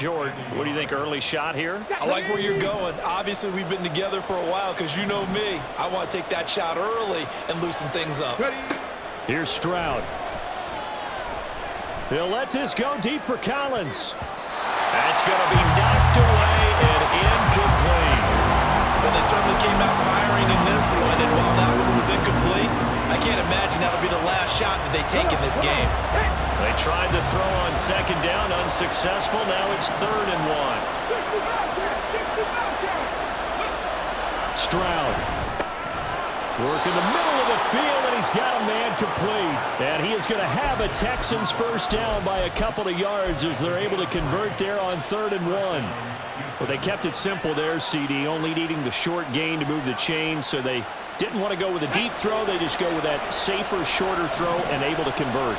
short. What do you think, early shot here? I like where you're going. Obviously, we've been together for a while because you know me. I want to take that shot early and loosen things up. Here's Stroud. He'll let this go deep for Collins. That's going to be knocked away and incomplete. Well, they certainly came out firing in this one, and while that one was incomplete, I can't imagine that'll be the last shot that they take in this game. They tried to throw on second down, unsuccessful. Now it's 3rd and 1. Stroud. Working the middle of the field, and he's got a man complete. And he is going to have a Texans first down by a couple of yards as they're able to convert there on 3rd and 1. Well, they kept it simple there, CD, only needing the short gain to move the chains, so they didn't want to go with a deep throw. They just go with that safer, shorter throw and able to convert.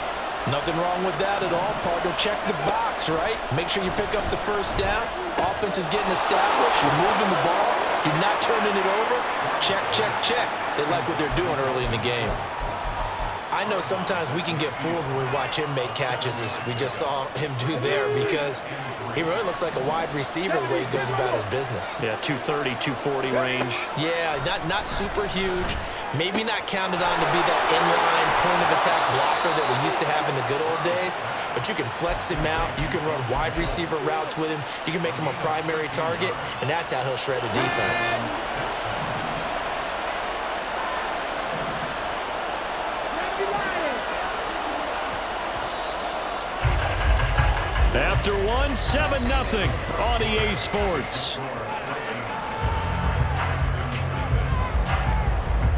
Nothing wrong with that at all, partner. Check the box, right? Make sure you pick up the first down. Offense is getting established. You're moving the ball. You're not turning it over. Check, check, check. They like what they're doing early in the game. I know sometimes we can get fooled when we watch him make catches, as we just saw him do there, because he really looks like a wide receiver the way he goes about his business. Yeah, 230, 240 range. Yeah, not super huge. Maybe not counted on to be that inline point-of-attack blocker that we used to have in the good old days, but you can flex him out. You can run wide receiver routes with him. You can make him a primary target, and that's how he'll shred a defense. After 7-0 on EA Sports.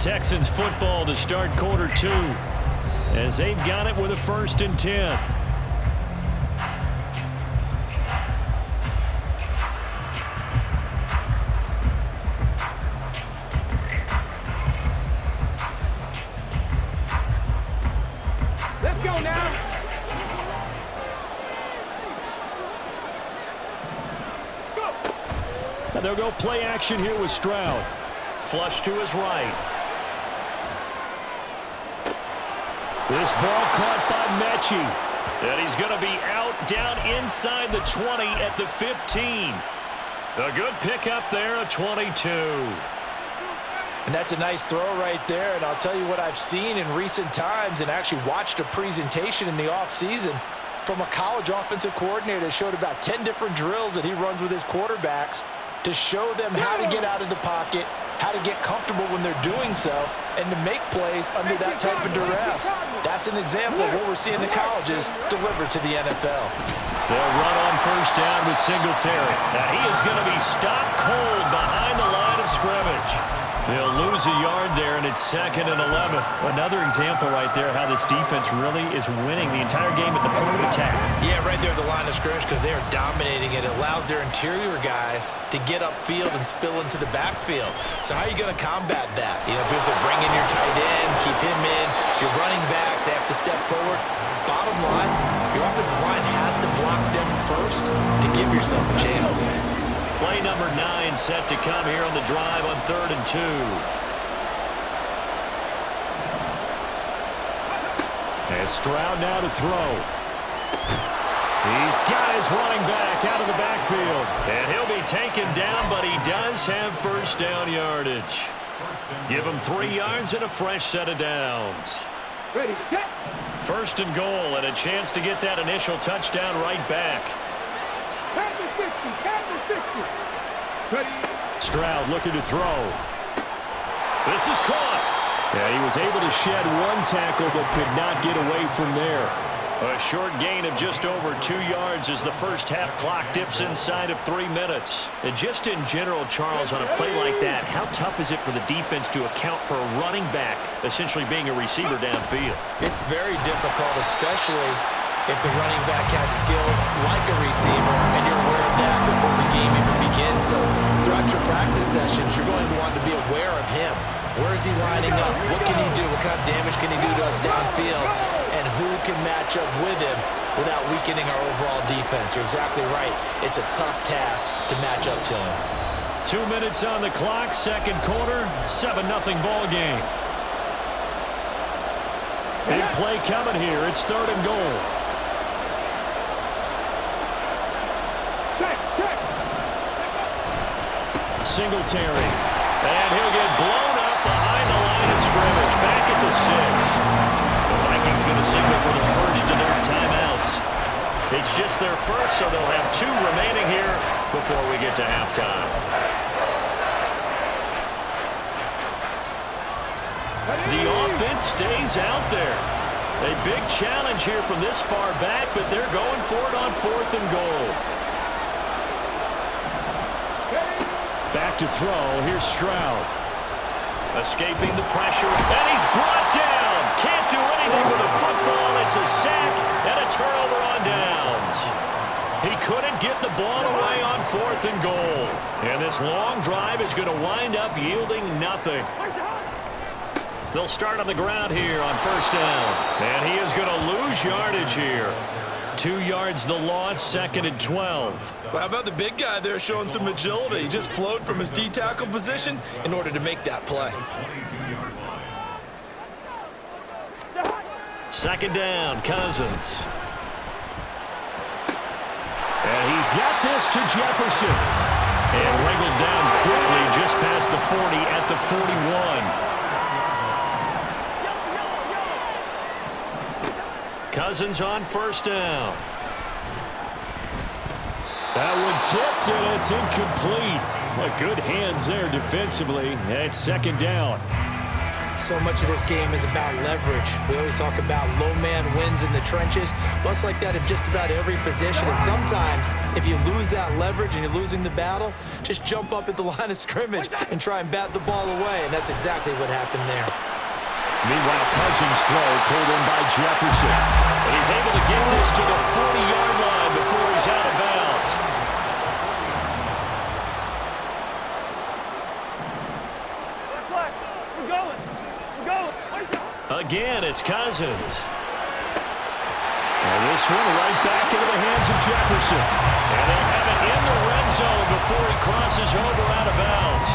Texans football to start quarter 2 as they've got it with a 1st and 10. Let's go now. And they'll go play action here with Stroud. Flush to his right. This ball caught by Mechie. And he's going to be out down inside the 20 at the 15. A good pickup there, a 22. And that's a nice throw right there. And I'll tell you what I've seen in recent times and actually watched a presentation in the offseason from a college offensive coordinator that showed about 10 different drills that he runs with his quarterbacks to show them how to get out of the pocket, how to get comfortable when they're doing so, and to make plays under that type of duress. That's an example of what we're seeing the colleges deliver to the NFL. They'll run on first down with Singletary. Now he is going to be stopped cold behind the line of scrimmage. They'll lose a yard there, and it's 2nd and 11. Another example right there how this defense really is winning the entire game at the point of attack. Yeah, right there at the line of scrimmage because they are dominating it. It allows their interior guys to get upfield and spill into the backfield. So how are you going to combat that? You know, people say bring in your tight end, keep him in. Your running backs, they have to step forward. Bottom line, your offensive line has to block them first to give yourself a chance. Play number 9 set to come here on the drive on 3rd and 2. As Stroud now to throw. He's got his running back out of the backfield. And he'll be taken down, but he does have first down yardage. Give him 3 yards and a fresh set of downs. Ready, set. 1st and goal, and a chance to get that initial touchdown right back. Stroud looking to throw. This is caught. And he was able to shed 1 tackle but could not get away from there. A short gain of just over 2 yards as the first half clock dips inside of 3 minutes. And just in general, Charles, on a play like that, how tough is it for the defense to account for a running back essentially being a receiver downfield? It's very difficult, especially if the running back has skills like a receiver and you're aware of that before the game even begins. So throughout your practice sessions, you're going to want to be aware of him. Where is he lining up? What can he do? What kind of damage can he do to us downfield? And who can match up with him without weakening our overall defense? You're exactly right. It's a tough task to match up to him. 2 minutes on the clock, 2nd quarter, 7-0 ball game. Big play coming here. It's 3rd and goal. Singletary. And he'll get blown up behind the line of scrimmage. Back at the 6. The Vikings going to signal for the first of their timeouts. It's just their first, so they'll have 2 remaining here before we get to halftime. The offense stays out there. A big challenge here from this far back, but they're going for it on 4th and goal. Back to throw. Here's Stroud. Escaping the pressure, and he's brought down. Can't do anything with a football. It's a sack and a turnover on downs. He couldn't get the ball away on 4th and goal. And this long drive is going to wind up yielding nothing. They'll start on the ground here on 1st down. And he is going to lose yardage here. 2 yards the loss, 2nd and 12. Well, how about the big guy there showing some agility? He just flowed from his D-tackle position in order to make that play. 2nd down, Cousins. And he's got this to Jefferson. And wriggled down quickly just past the 40 at the 41. Cousins on 1st down. That one tipped, and it's incomplete. Well, good hands there defensively. And it's 2nd down. So much of this game is about leverage. We always talk about low man wins in the trenches. Well, it's like that in just about every position. And sometimes, if you lose that leverage and you're losing the battle, just jump up at the line of scrimmage and try and bat the ball away. And that's exactly what happened there. Meanwhile, Cousins' throw pulled in by Jefferson. And he's able to get this to the 40-yard line before he's out of bounds. Again, it's Cousins. And this one right back into the hands of Jefferson. And they'll have it in the red zone before he crosses over out of bounds.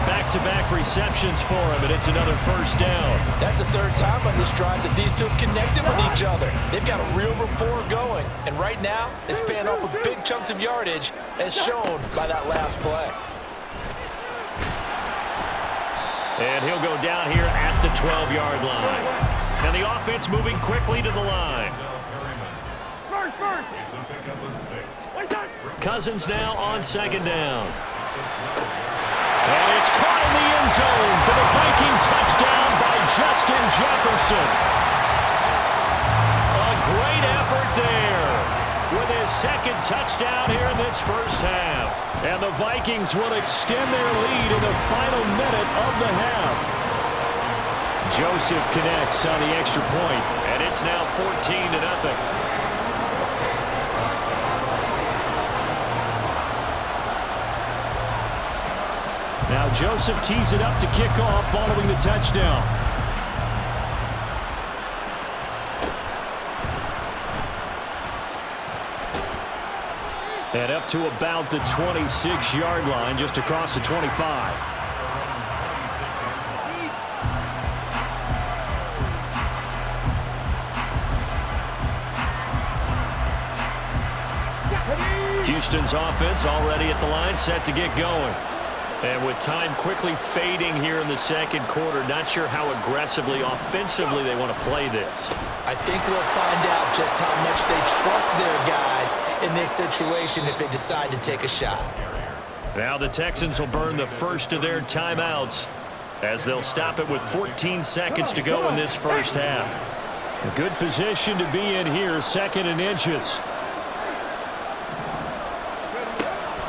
Back-to-back receptions for him, and it's another 1st down. That's the 3rd time on this drive that these two have connected with each other. They've got a real rapport going, and right now it's paying off with big chunks of yardage, as shown by that last play. And he'll go down here at the 12-yard line. And the offense moving quickly to the line. Cousins now on 2nd down. And it's caught in the end zone for the Viking touchdown by Justin Jefferson. A great effort there with his 2nd touchdown here in this 1st half. And the Vikings will extend their lead in the final minute of the half. Joseph connects on the extra point, and it's now 14-0. Now Joseph tees it up to kick off following the touchdown. And up to about the 26-yard line, just across the 25. Houston's offense already at the line, set to get going. And with time quickly fading here in the 2nd quarter, not sure how aggressively, offensively they want to play this. I think we'll find out just how much they trust their guys in this situation if they decide to take a shot. Now the Texans will burn the first of their timeouts as they'll stop it with 14 seconds to go in this 1st half. A good position to be in here, 2nd and inches.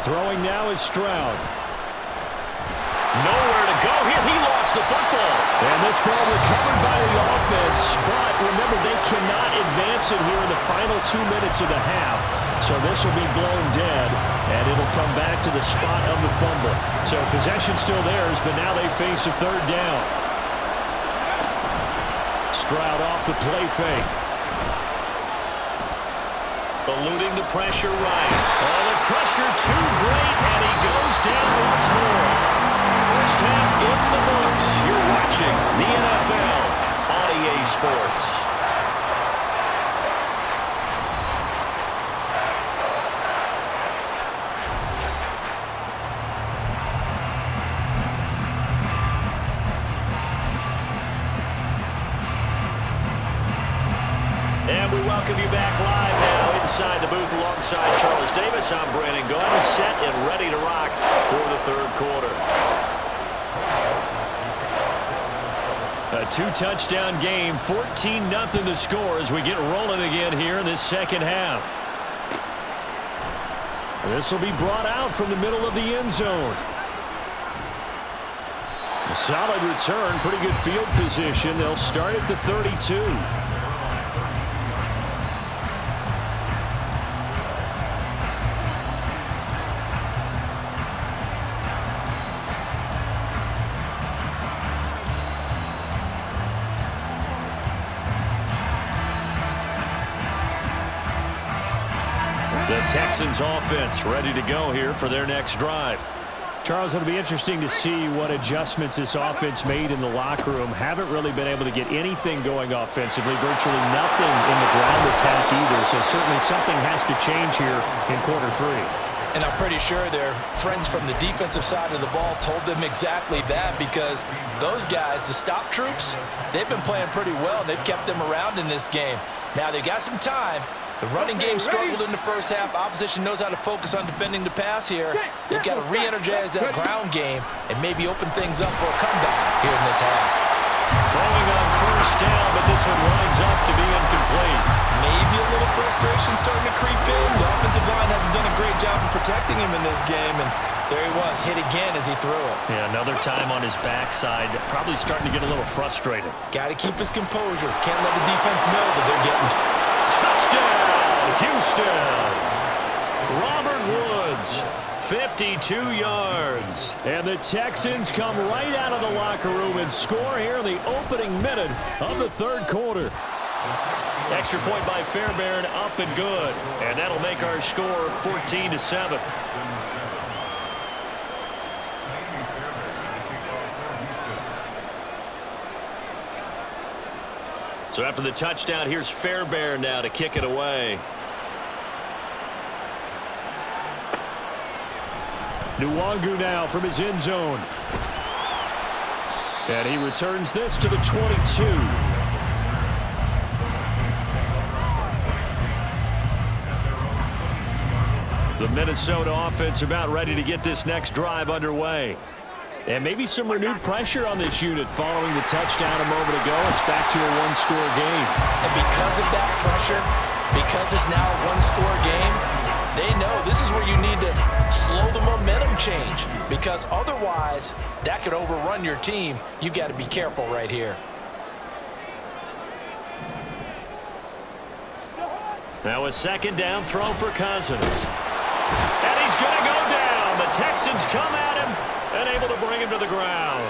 Throwing now is Stroud. Nowhere to go here. He lost the football. And this ball recovered by the offense. But remember, they cannot advance it here in the final 2 minutes of the half. So this will be blown dead, and it'll come back to the spot of the fumble. So possession still theirs, but now they face a 3rd down. Stroud off the play fake. Eluding the pressure right. Oh, the pressure too great, and he goes down once more. 1st half in the books. You're watching the NFL on EA Sports. Alongside Charles Davis, I'm Brandon Gunn, set and ready to rock for the third quarter. A two-touchdown game, 14-0 the score as we get rolling again here in this second half. This will be brought out from the middle of the end zone. A solid return, pretty good field position. They'll start at the 32. The Texans offense ready to go here for their next drive. Charles, it'll be interesting to see what adjustments this offense made in the locker room. Haven't really been able to get anything going offensively, virtually nothing in the ground attack either. So certainly something has to change here in quarter three. And I'm pretty sure their friends from the defensive side of the ball told them exactly that, because those guys, the stop troops, they've been playing pretty well. They've kept them around in this game. Now they got some time. The running game struggled in the first half. Opposition knows how to focus on defending the pass here. They've got to re-energize that ground game and maybe open things up for a comeback here in this half. Throwing on first down, but this one winds up to be incomplete. Maybe a little frustration starting to creep in. The offensive line hasn't done a great job of protecting him in this game, and there he was, hit again as he threw it. Yeah, another time on his backside, probably starting to get a little frustrated. Got to keep his composure. Can't let the defense know that they're getting touchdown, Houston. Robert Woods, 52 yards. And the Texans come right out of the locker room and score here in the opening minute of the third quarter. Extra point by Fairbairn, up and good. And that'll make our score 14-7. So after the touchdown, here's Fairbairn now to kick it away. Nwangu now from his end zone. And he returns this to the 22. The Minnesota offense about ready to get this next drive underway. And maybe some renewed pressure on this unit following the touchdown a moment ago. It's back to a one-score game. And because of that pressure, because it's now a one-score game, they know this is where you need to slow the momentum change, because otherwise that could overrun your team. You've got to be careful right here. Now a second down throw for Cousins. And he's going to go down. The Texans come at him and able to bring him to the ground.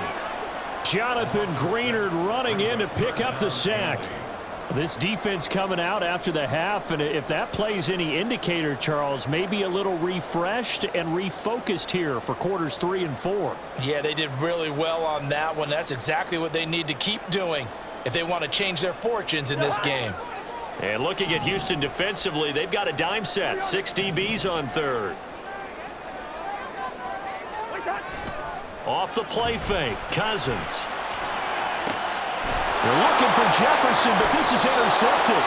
Jonathan Greenard running in to pick up the sack. This defense coming out after the half, and if that plays any indicator, Charles, maybe a little refreshed and refocused here for quarters 3 and 4. Yeah, they did really well on that one. That's exactly what they need to keep doing if they want to change their fortunes in this game. And looking at Houston defensively, they've got a dime set. 6 DBs on third. Off the play fake, Cousins. They're looking for Jefferson, but this is intercepted.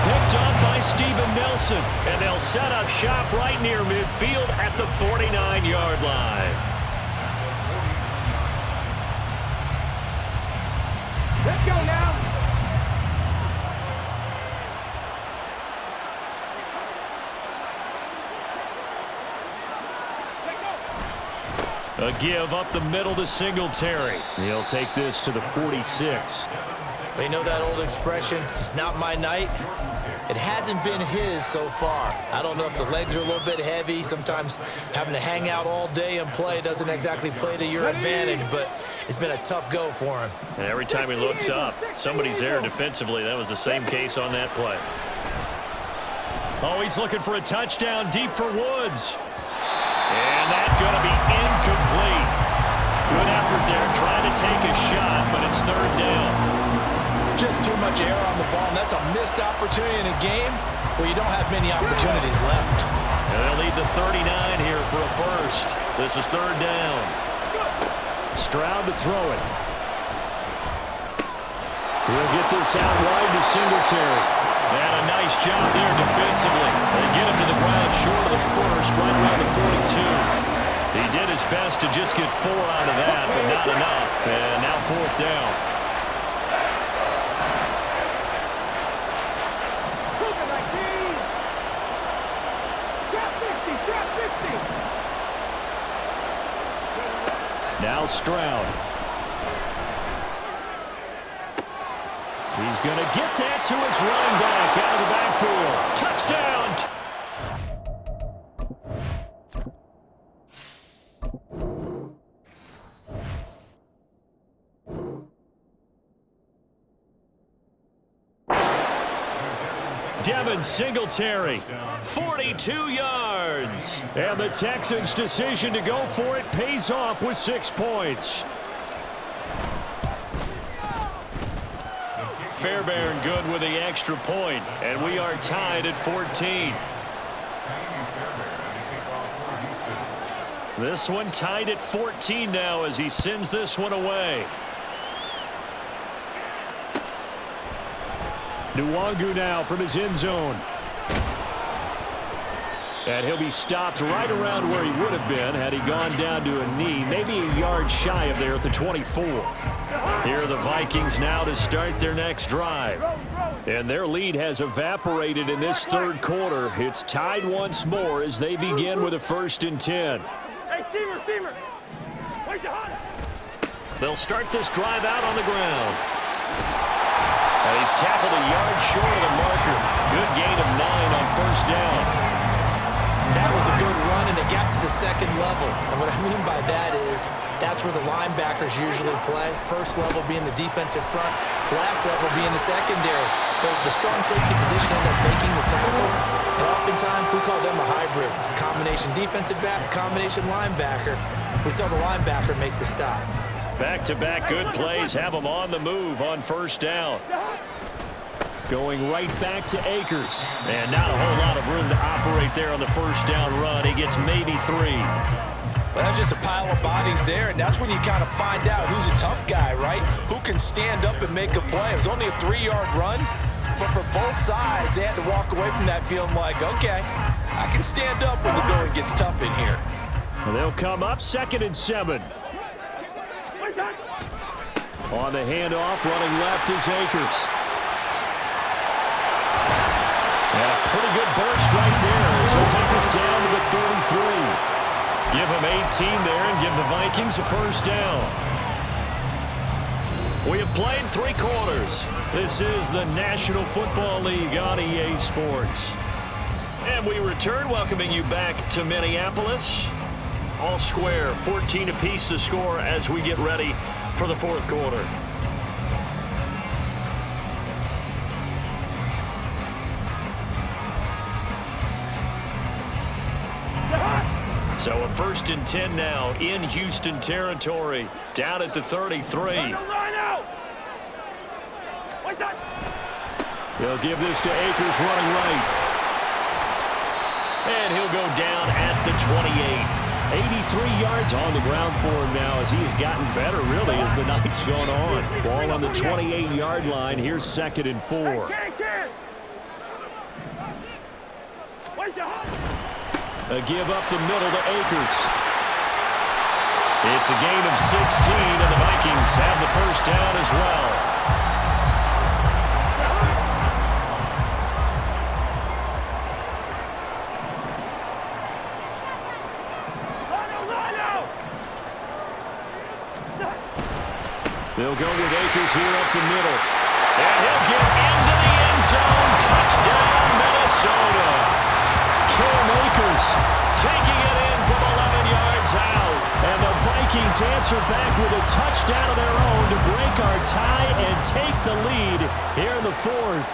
Picked up by Steven Nelson, and they'll set up shop right near midfield at the 49-yard line. Let's go now. A give up the middle to Singletary. He'll take this to the 46. You know that old expression, it's not my night? It hasn't been his so far. I don't know if the legs are a little bit heavy. Sometimes having to hang out all day and play doesn't exactly play to your advantage, but it's been a tough go for him. And every time he looks up, somebody's there defensively. That was the same case on that play. Oh, he's looking for a touchdown deep for Woods. And that's going to be incomplete. Good effort there trying to take a shot, but it's third down. Just too much air on the ball, and that's a missed opportunity in a game where you don't have many opportunities left. And they'll lead the 39 here for a first. This is third down. Stroud to throw it. He'll get this out wide to Singletary. And a nice job there defensively. They get him to the ground short of the first, right around the 42. He did his best to just get 4 out of that, but not enough. And now 4th down. Now Stroud. He's going to get that to his running back out of the backfield. Touchdown! Devin Singletary, 42 yards. And the Texans' decision to go for it pays off with 6 points. Fairbairn good with the extra point, and we are tied at 14. This one tied at 14 now as he sends this one away. Nwangu now from his end zone. And he'll be stopped right around where he would have been had he gone down to a knee, maybe a yard shy of there at the 24. Here are the Vikings now to start their next drive. And their lead has evaporated in this third quarter. It's tied once more as they begin with a 1st and 10. Hey, steamer! Where's your hot? They'll start this drive out on the ground. And he's tackled a yard short of the marker. Good gain of 9 on 1st down. That was a good run, and it got to the second level. And what I mean by that is that's where the linebackers usually play. First level being the defensive front, last level being the secondary. But the strong safety position ended up making the tackle, and oftentimes we call them a hybrid. Combination defensive back, combination linebacker. We saw the linebacker make the stop. Back-to-back good plays have them on the move on 1st down. Going right back to Akers. And not a whole lot of room to operate there on the 1st down run. He gets maybe 3. Well, that's just a pile of bodies there, and that's when you kind of find out who's a tough guy, right? Who can stand up and make a play. It was only a 3-yard run, but for both sides, they had to walk away from that feeling like, okay, I can stand up when the going gets tough in here. Well, they'll come up 2nd and 7. On the handoff, running left is Akers. And a pretty good burst right there as he'll take this down to the 33. Give him 18 there and give the Vikings a 1st down. We have played 3 quarters. This is the National Football League on EA Sports. And we return, welcoming you back to Minneapolis. All square, 14 apiece to score as we get ready for the 4th quarter. So a 1st and 10 now in Houston territory, down at the 33. He'll give this to Akers running right. And he'll go down at the 28. 83 yards on the ground for him now as he has gotten better, really, as the night's gone on. Ball on the 28-yard line. Here's 2nd and 4. A give up the middle to Akers. It's a gain of 16, and the Vikings have the 1st down as well. They'll go with Akers here up the middle. And he'll get into the end zone. Touchdown, Minnesota. Cam Akers taking it in from 11 yards out. And the Vikings answer back with a touchdown of their own to break our tie and take the lead here in the 4th.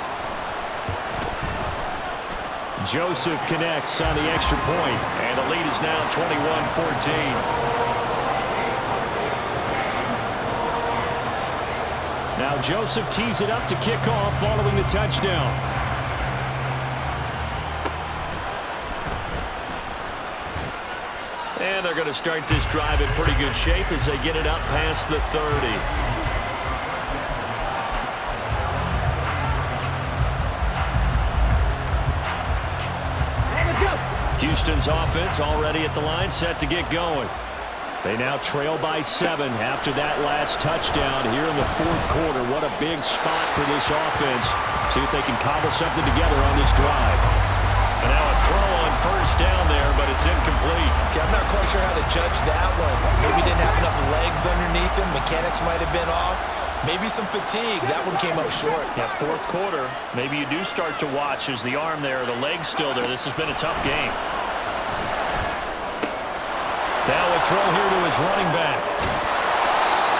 Joseph connects on the extra point, and the lead is now 21-14. Now Joseph tees it up to kick off following the touchdown. And they're going to start this drive in pretty good shape as they get it up past the 30. Houston's offense already at the line, set to get going. They now trail by 7 after that last touchdown here in the fourth quarter. What a big spot for this offense. See if they can cobble something together on this drive. And now a throw on first down there, but it's incomplete. I'm not quite sure how to judge that one. Maybe didn't have enough legs underneath him. Mechanics might have been off. Maybe some fatigue. That one came up short. Yeah, fourth quarter. Maybe you do start to watch as the arm there, the leg's still there. This has been a tough game. Now a throw here to his running back.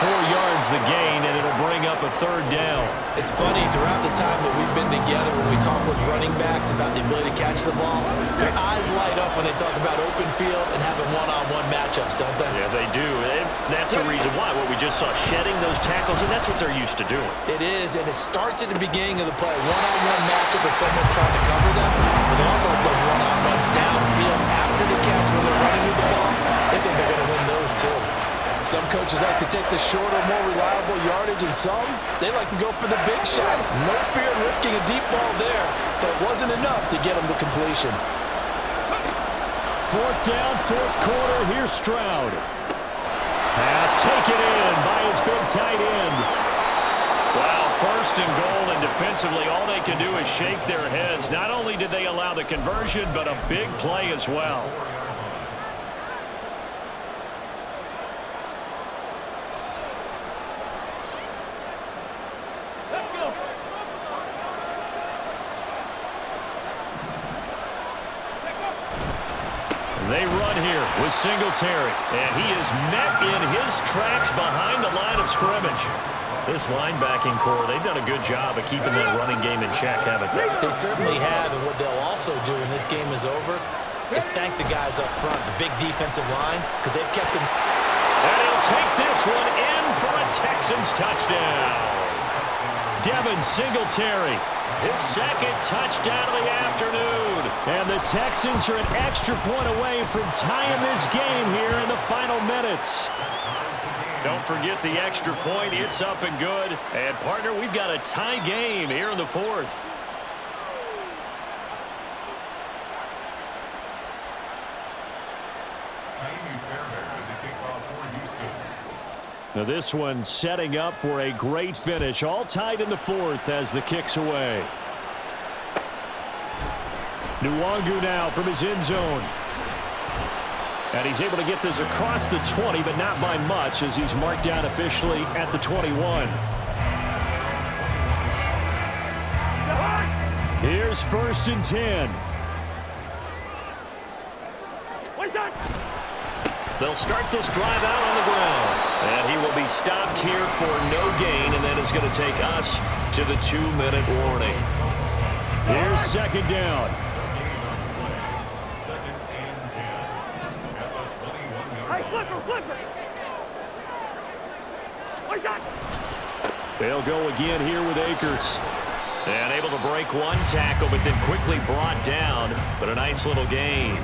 4 yards the gain, and it'll bring up a third down. It's funny, throughout the time that we've been together, when we talk with running backs about the ability to catch the ball, their eyes light up when they talk about open field and having one-on-one matchups, don't they? Yeah, they do. And that's the reason why. What we just saw, shedding those tackles, and that's what they're used to doing. It is, and it starts at the beginning of the play. One-on-one matchup with someone trying to cover them, but they also like those one-on-ones downfield after the catch when they're running with the ball. They think they're going to win those, too. Some coaches like to take the shorter, more reliable yardage, and some, they like to go for the big shot. No fear in risking a deep ball there, but it wasn't enough to get them to completion. Fourth down, fourth quarter. Here's Stroud. Pass taken in by his big tight end. Wow, first and goal, and defensively, all they can do is shake their heads. Not only did they allow the conversion, but a big play as well. They run here with Singletary, and he is met in his tracks behind the line of scrimmage. This linebacking core, they've done a good job of keeping that running game in check, haven't they? They certainly have, and what they'll also do when this game is over is thank the guys up front, the big defensive line, because they've kept them. And he'll take this one in for a Texans touchdown. Devin Singletary, his second touchdown of the afternoon. And the Texans are an extra point away from tying this game here in the final minutes. Don't forget the extra point. It's up and good. And, partner, we've got a tie game here in the fourth. Now this one setting up for a great finish. All tied in the fourth as the kick's away. Nwangu now from his end zone. And he's able to get this across the 20, but not by much as he's marked down officially at the 21. Here's first and 10. They'll start this drive out on the ground. And he will be stopped here for no gain, and then it's going to take us to the 2-minute warning. Here's second down. They'll go again here with Akers. And able to break one tackle, but then quickly brought down. But a nice little gain.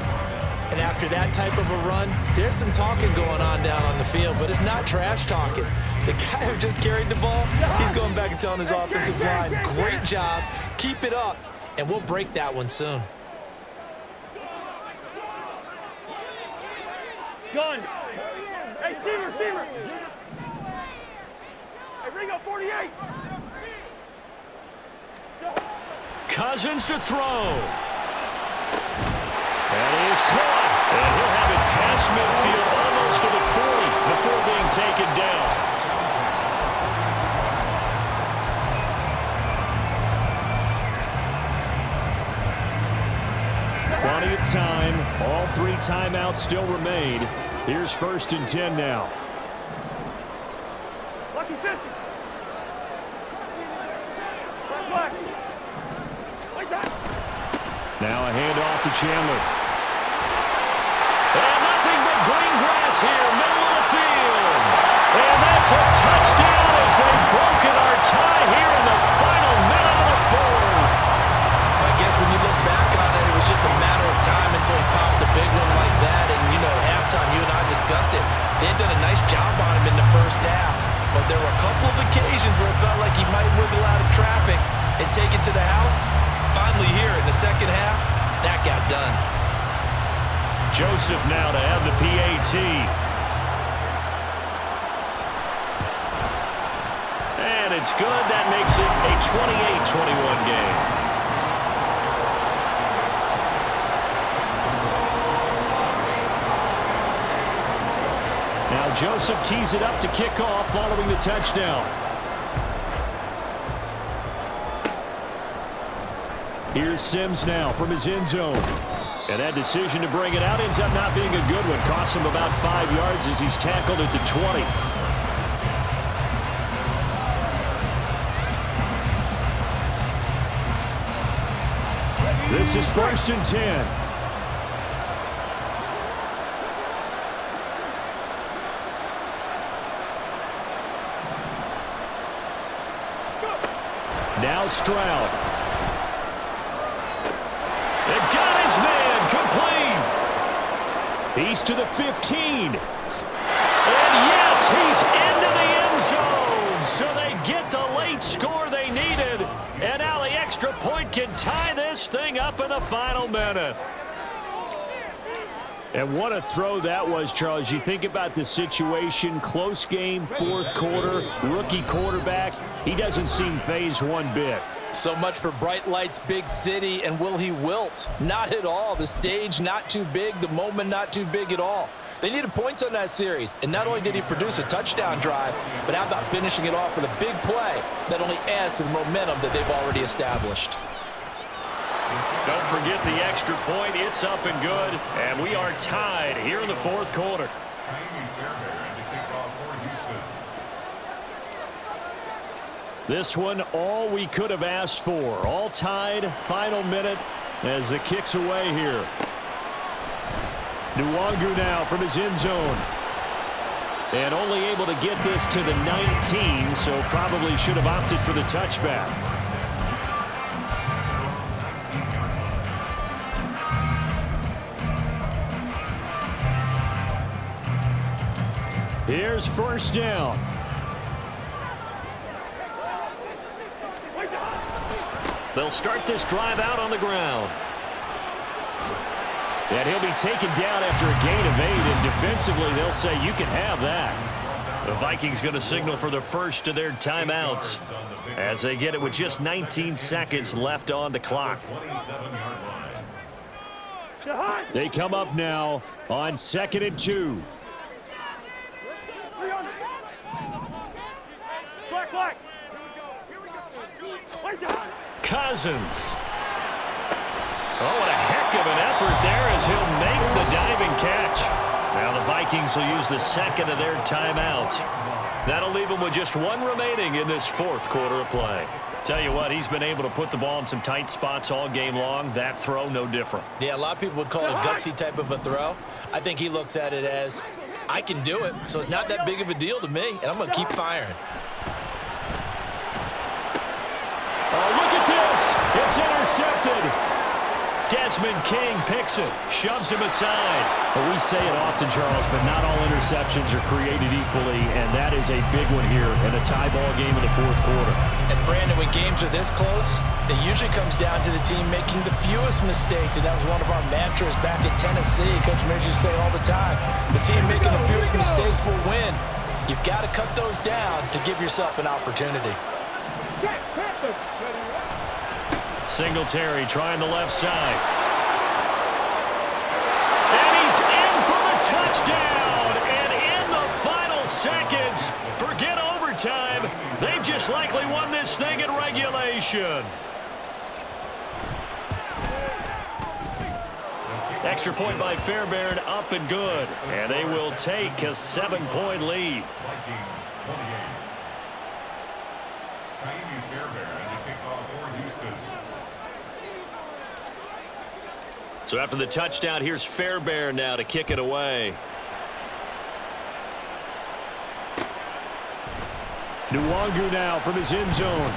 And after that type of a run, there's some talking going on down on the field, but it's not trash talking. The guy who just carried the ball, he's going back and telling his offensive line, great job, keep it up, and we'll break that one soon. Gun. Hey, Steamer. Hey, Ringo, 48. Cousins to throw. And he is caught. And he'll have it past midfield almost to the 40 before being taken down. Plenty of time. All 3 timeouts still remain. Here's first and 10 now. Lucky 50. Now a handoff to Chandler. And nothing but green grass here, middle of the field. And that's a touchdown as they've broken our tie here in the final minute of the fourth. I guess when you look back on it, it was just a matter of time until he popped a big one like that. And, you know, at halftime, you and I discussed it. They had done a nice job on him in the first half. But there were a couple of occasions where it felt like he might wiggle out of traffic and take it to the house. Finally here in the second half, that got done. Joseph now to have the PAT. And it's good. That makes it a 28-21 game. Now Joseph tees it up to kick off following the touchdown. Here's Sims now from his end zone. And that decision to bring it out ends up not being a good one. Costs him about 5 yards as he's tackled at the 20. This is 1st and 10. Now Stroud. They got his man complete. He's to the 15. And yes, he's into the end zone. So they get the late score they needed. And now the extra point can tie this thing up in the final minute. And what a throw that was, Charles. You think about the situation, close game, 4th quarter, rookie quarterback. He doesn't seem phased one bit. So much for bright lights, big city, and will he wilt? Not at all. The stage not too big, the moment not too big at all. They needed points on that series, and not only did he produce a touchdown drive, but how about finishing it off with a big play that only adds to the momentum that they've already established. Don't forget the extra point. It's up and good, and we are tied here in the 4th quarter. This one, all we could have asked for. All tied, final minute as the kick's away here. Nwangu now from his end zone. And only able to get this to the 19, so probably should have opted for the touchback. Here's 1st down. They'll start this drive out on the ground. And he'll be taken down after a gain of 8, and defensively they'll say you can have that. The Vikings going to signal for the first of their timeouts as they get it with just 19 seconds left on the clock. They come up now on 2nd and 2. Cousins. Oh, what a heck of an effort there as he'll make the diving catch. Now the Vikings will use the second of their timeouts. That'll leave them with just one remaining in this 4th quarter of play. Tell you what, he's been able to put the ball in some tight spots all game long. That throw, no different. Yeah, a lot of people would call it a gutsy type of a throw. I think he looks at it as, I can do it, so it's not that big of a deal to me, and I'm going to keep firing. Oh, look at this. It's intercepted. Desmond King picks it, shoves him aside. Well, we say it often, Charles, but not all interceptions are created equally, and that is a big one here in a tie ball game in the 4th quarter. And, Brandon, when games are this close, it usually comes down to the team making the fewest mistakes, and that was one of our mantras back at Tennessee. Coach Mears used to say all the time, the team making the fewest mistakes will win. You've got to cut those down to give yourself an opportunity. Singletary trying the left side. And he's in for the touchdown. And in the final seconds, forget overtime. They've just likely won this thing in regulation. Extra point by Fairbairn, up and good. And they will take a 7-point lead. So after the touchdown, here's Fairbairn now to kick it away. Nwangu now from his end zone.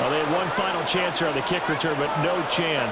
Well, they had one final chance here on the kick return, but no chance.